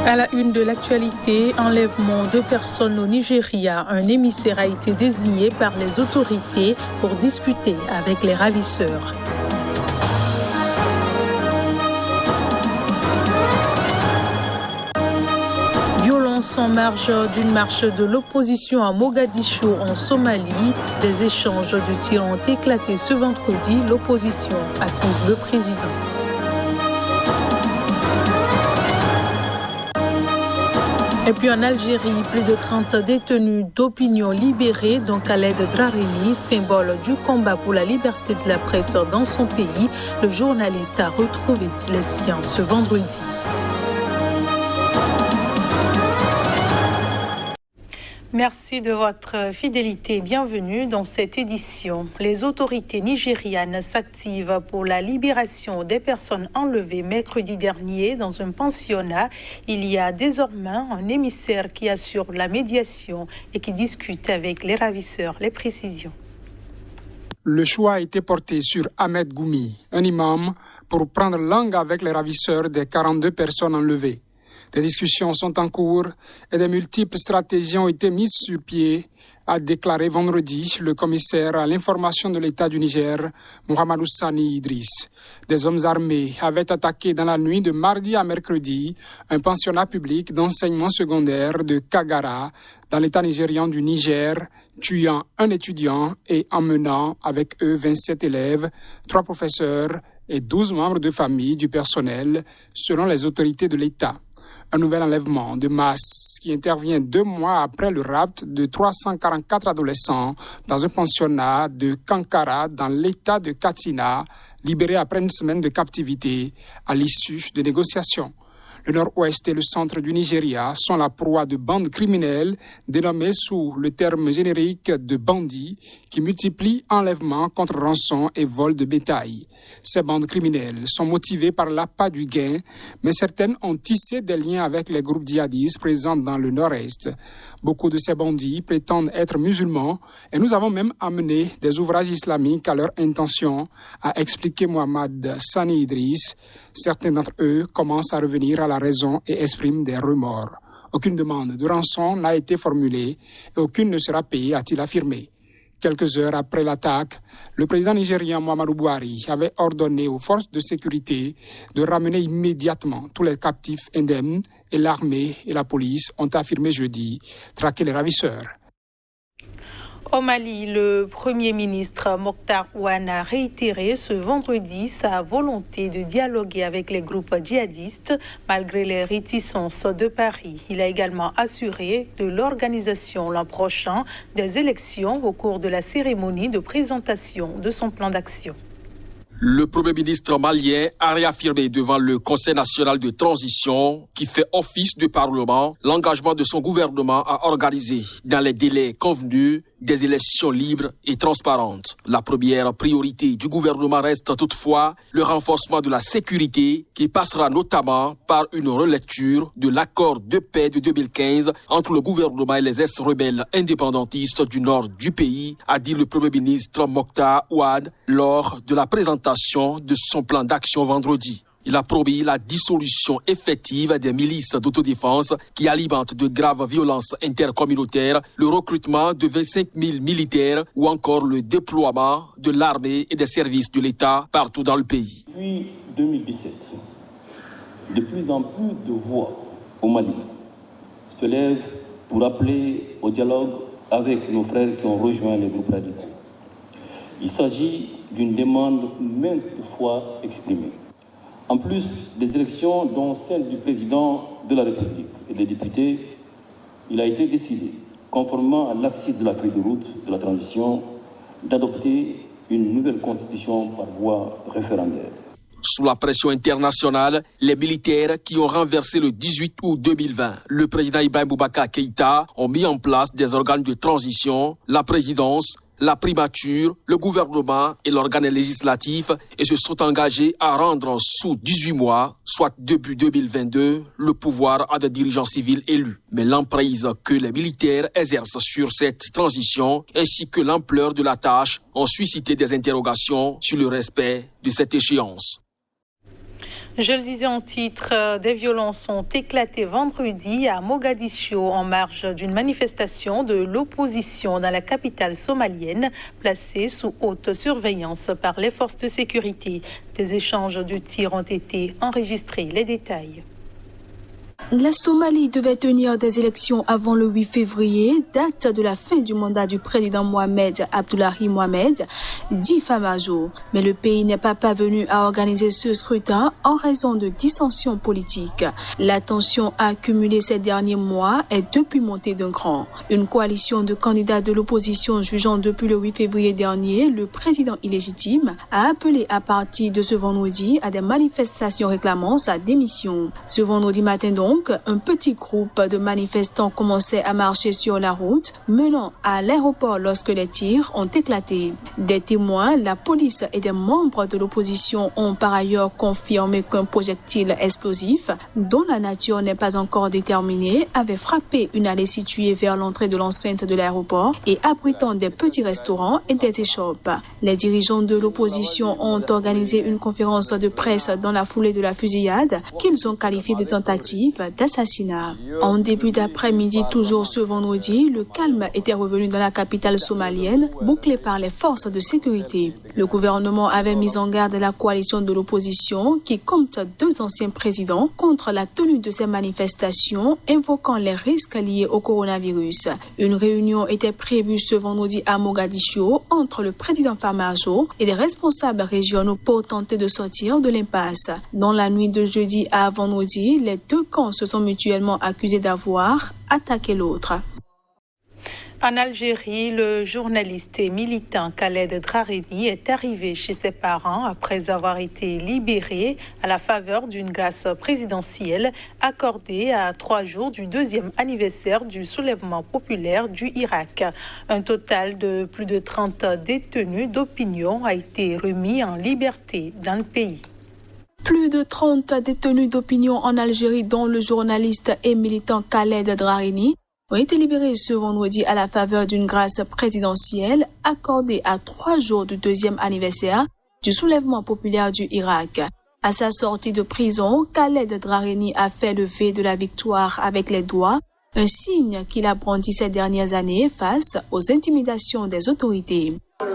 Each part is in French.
À la une de l'actualité, enlèvement de personnes au Nigeria. Un émissaire a été désigné par les autorités pour discuter avec les ravisseurs. Violence en marge d'une marche de l'opposition à Mogadiscio en Somalie. Des échanges de tirs ont éclaté ce vendredi. L'opposition accuse le président. Et puis en Algérie, plus de 30 détenus d'opinion libérés, dont Khaled Drareni, symbole du combat pour la liberté de la presse dans son pays. Le journaliste a retrouvé les siens ce vendredi. Merci de votre fidélité. Bienvenue dans cette édition. Les autorités nigérianes s'activent pour la libération des personnes enlevées mercredi dernier dans un pensionnat. Il y a désormais un émissaire qui assure la médiation et qui discute avec les ravisseurs. Les précisions. Le choix a été porté sur Ahmed Goumi, un imam, pour prendre langue avec les ravisseurs des 42 personnes enlevées. Des discussions sont en cours et de multiples stratégies ont été mises sur pied, a déclaré vendredi le commissaire à l'information de l'État du Niger, Mohamedou Sani Idriss. Des hommes armés avaient attaqué dans la nuit de mardi à mercredi un pensionnat public d'enseignement secondaire de Kagara, dans l'État nigérian du Niger, tuant un étudiant et emmenant avec eux 27 élèves, 3 professeurs et 12 membres de famille du personnel, selon les autorités de l'État. Un nouvel enlèvement de masse qui intervient 2 mois après le rapt de 344 adolescents dans un pensionnat de Kankara dans l'état de Katsina, libérés après une semaine de captivité à l'issue de négociations. Le nord-ouest et le centre du Nigeria sont la proie de bandes criminelles dénommées sous le terme générique de bandits qui multiplient enlèvements contre rançon et vol de bétail. Ces bandes criminelles sont motivées par l'appât du gain, mais certaines ont tissé des liens avec les groupes djihadistes présents dans le nord-est. Beaucoup de ces bandits prétendent être musulmans et nous avons même amené des ouvrages islamiques à leur intention, a expliqué Mohamed Sani Idriss. Certains d'entre eux commencent à revenir à la raison et expriment des remords. Aucune demande de rançon n'a été formulée et aucune ne sera payée, a-t-il affirmé. Quelques heures après l'attaque, le président nigérien Muhammadu Buhari avait ordonné aux forces de sécurité de ramener immédiatement tous les captifs indemnes et l'armée et la police ont affirmé jeudi traquer les ravisseurs. Au Mali, le Premier ministre Mokhtar Ouane a réitéré ce vendredi sa volonté de dialoguer avec les groupes djihadistes malgré les réticences de Paris. Il a également assuré de l'organisation l'an prochain des élections au cours de la cérémonie de présentation de son plan d'action. Le Premier ministre malien a réaffirmé devant le Conseil national de transition, qui fait office de parlement, l'engagement de son gouvernement à organiser, dans les délais convenus, des élections libres et transparentes. La première priorité du gouvernement reste toutefois le renforcement de la sécurité, qui passera notamment par une relecture de l'accord de paix de 2015 entre le gouvernement et les ex-rebelles indépendantistes du nord du pays, a dit le Premier ministre Mokhtar Ouane lors de la présentation de son plan d'action vendredi. Il a promis la dissolution effective des milices d'autodéfense qui alimentent de graves violences intercommunautaires, le recrutement de 25 000 militaires ou encore le déploiement de l'armée et des services de l'État partout dans le pays. Depuis 2017, de plus en plus de voix au Mali se lèvent pour appeler au dialogue avec nos frères qui ont rejoint les groupes radicaux. Il s'agit d'une demande maintes fois exprimée. En plus des élections, dont celle du président de la République et des députés, il a été décidé, conformément à l'axe de la feuille de route de la transition, d'adopter une nouvelle constitution par voie référendaire. Sous la pression internationale, les militaires qui ont renversé le 18 août 2020 le président Ibrahim Boubacar Keïta ont mis en place des organes de transition, la présidence, la primature, le gouvernement et l'organe législatif et se sont engagés à rendre sous 18 mois, soit début 2022, le pouvoir à des dirigeants civils élus. Mais l'emprise que les militaires exercent sur cette transition ainsi que l'ampleur de la tâche ont suscité des interrogations sur le respect de cette échéance. Je le disais en titre, des violences ont éclaté vendredi à Mogadiscio en marge d'une manifestation de l'opposition dans la capitale somalienne, placée sous haute surveillance par les forces de sécurité. Des échanges de tirs ont été enregistrés. Les détails. La Somalie devait tenir des élections avant le 8 février, date de la fin du mandat du président Mohamed Abdullahi Mohamed, dit Famajo. Mais le pays n'est pas parvenu à organiser ce scrutin en raison de dissensions politiques. La tension accumulée ces derniers mois est depuis montée d'un cran. Une coalition de candidats de l'opposition jugeant depuis le 8 février dernier le président illégitime a appelé à partir de ce vendredi à des manifestations réclamant sa démission. Ce vendredi matin donc, un petit groupe de manifestants commençait à marcher sur la route, menant à l'aéroport lorsque les tirs ont éclaté. Des témoins, la police et des membres de l'opposition ont par ailleurs confirmé qu'un projectile explosif, dont la nature n'est pas encore déterminée, avait frappé une allée située vers l'entrée de l'enceinte de l'aéroport et abritant des petits restaurants et des échoppes. Les dirigeants de l'opposition ont organisé une conférence de presse dans la foulée de la fusillade qu'ils ont qualifiée de tentative d'assassinat. En début d'après-midi, toujours ce vendredi, le calme était revenu dans la capitale somalienne, bouclé par les forces de sécurité. Le gouvernement avait mis en garde la coalition de l'opposition, qui compte 2 anciens présidents, contre la tenue de ces manifestations, invoquant les risques liés au coronavirus. Une réunion était prévue ce vendredi à Mogadiscio entre le président Farmajo et des responsables régionaux pour tenter de sortir de l'impasse. Dans la nuit de jeudi à vendredi, les 2 camps se sont mutuellement accusés d'avoir attaqué l'autre. En Algérie, le journaliste et militant Khaled Drareni est arrivé chez ses parents après avoir été libéré à la faveur d'une grâce présidentielle accordée à 3 jours du 2e anniversaire du soulèvement populaire du Irak. Un total de plus de 30 détenus d'opinion a été remis en liberté dans le pays. Plus de 30 détenus d'opinion en Algérie, dont le journaliste et militant Khaled Drareni, ont été libérés ce vendredi à la faveur d'une grâce présidentielle accordée à 3 jours du 2e anniversaire du soulèvement populaire du Irak. À sa sortie de prison, Khaled Drareni a fait le V de la victoire avec les doigts, un signe qu'il a brandi ces dernières années face aux intimidations des autorités.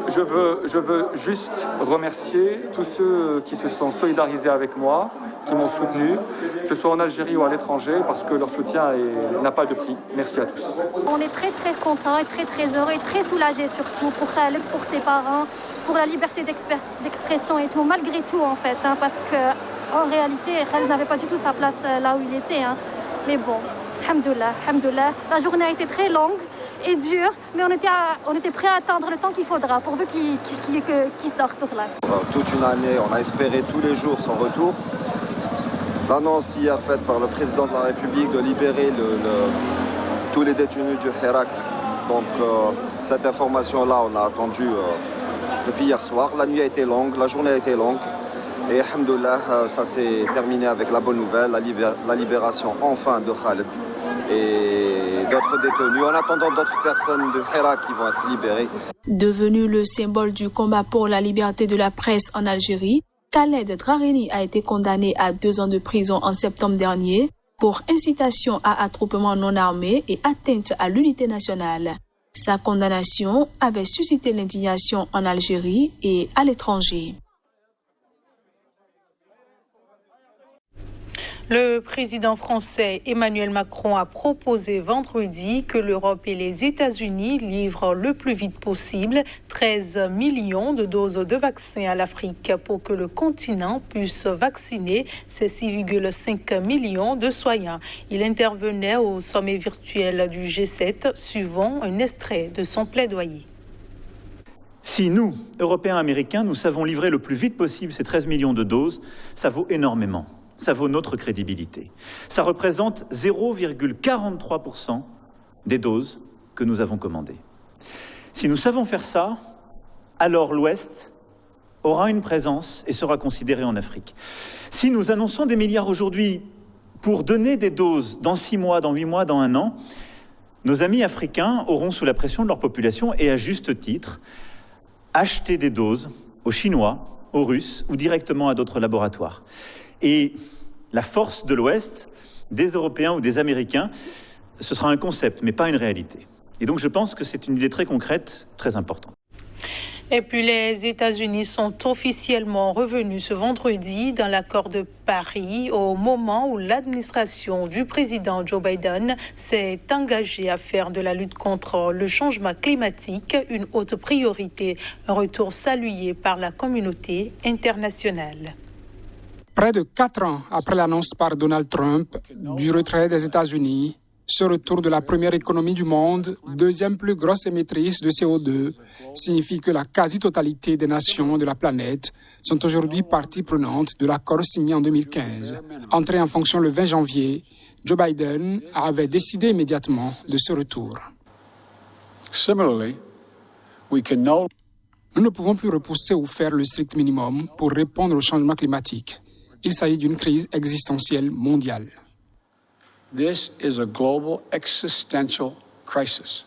Je veux juste remercier tous ceux qui se sont solidarisés avec moi, qui m'ont soutenu, que ce soit en Algérie ou à l'étranger, parce que leur soutien n'a pas de prix. Merci à tous. On est très contents et très heureux et très soulagés surtout pour Khaled, pour ses parents, pour la liberté d'expression et tout, malgré tout en fait, parce qu'en réalité Khaled n'avait pas du tout sa place là où il était. Mais bon, alhamdoulilah, la journée a été très longue et dur, mais on était prêt à attendre le temps qu'il faudra pourvu qu'il sorte pour là. Toute une année, on a espéré tous les jours son retour. L'annonce y a faite par le président de la République de libérer tous les détenus du Hirak. Donc cette information-là, on l'a attendue depuis hier soir. La nuit a été longue, la journée a été longue. Et alhamdoulilah, ça s'est terminé avec la bonne nouvelle, la libération enfin de Khaled et d'autres détenus, en attendant d'autres personnes de Hirak qui vont être libérées. Devenu le symbole du combat pour la liberté de la presse en Algérie, Khaled Drareni a été condamné à 2 ans de prison en septembre dernier pour incitation à attroupement non armé et atteinte à l'unité nationale. Sa condamnation avait suscité l'indignation en Algérie et à l'étranger. Le président français Emmanuel Macron a proposé vendredi que l'Europe et les États-Unis livrent le plus vite possible 13 millions de doses de vaccins à l'Afrique pour que le continent puisse vacciner ses 6,5 millions de citoyens. Il intervenait au sommet virtuel du G7, suivant un extrait de son plaidoyer. Si nous, Européens, Américains, nous savons livrer le plus vite possible ces 13 millions de doses, ça vaut énormément. Ça vaut notre crédibilité. Ça représente 0,43% des doses que nous avons commandées. Si nous savons faire ça, alors l'Ouest aura une présence et sera considéré en Afrique. Si nous annonçons des milliards aujourd'hui pour donner des doses dans 6 mois, dans 8 mois, dans 1 an, nos amis africains auront, sous la pression de leur population et à juste titre, acheté des doses aux Chinois, aux Russes ou directement à d'autres laboratoires. Et la force de l'Ouest, des Européens ou des Américains, ce sera un concept, mais pas une réalité. Et donc je pense que c'est une idée très concrète, très importante. Et puis les États-Unis sont officiellement revenus ce vendredi dans l'accord de Paris au moment où l'administration du président Joe Biden s'est engagée à faire de la lutte contre le changement climatique une haute priorité, un retour salué par la communauté internationale. Près de 4 ans après l'annonce par Donald Trump du retrait des États-Unis, ce retour de la première économie du monde, deuxième plus grosse émettrice de CO2, signifie que la quasi-totalité des nations de la planète sont aujourd'hui partie prenante de l'accord signé en 2015. Entré en fonction le 20 janvier, Joe Biden avait décidé immédiatement de ce retour. Nous ne pouvons plus repousser ou faire le strict minimum pour répondre au changement climatique. Il s'agit d'une crise existentielle mondiale. This is a global existential crisis.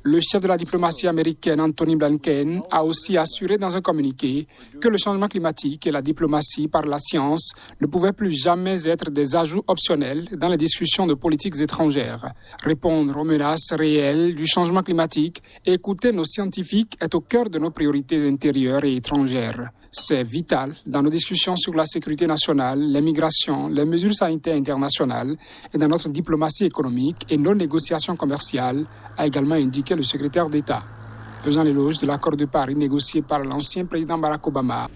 Le chef de la diplomatie américaine, Anthony Blinken, a aussi assuré dans un communiqué que le changement climatique et la diplomatie par la science ne pouvaient plus jamais être des ajouts optionnels dans les discussions de politiques étrangères. Répondre aux menaces réelles du changement climatique et écouter nos scientifiques est au cœur de nos priorités intérieures et étrangères. C'est vital dans nos discussions sur la sécurité nationale, les migrations, les mesures sanitaires internationales et dans notre diplomatie économique et nos négociations commerciales, a également indiqué le secrétaire d'État, faisant l'éloge de l'accord de Paris négocié par l'ancien président Barack Obama.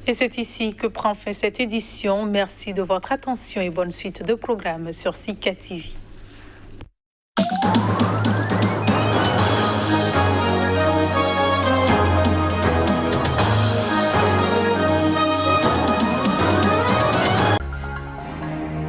Et c'est ici que prend fin cette édition. Merci de votre attention et bonne suite de programmes sur Sika TV.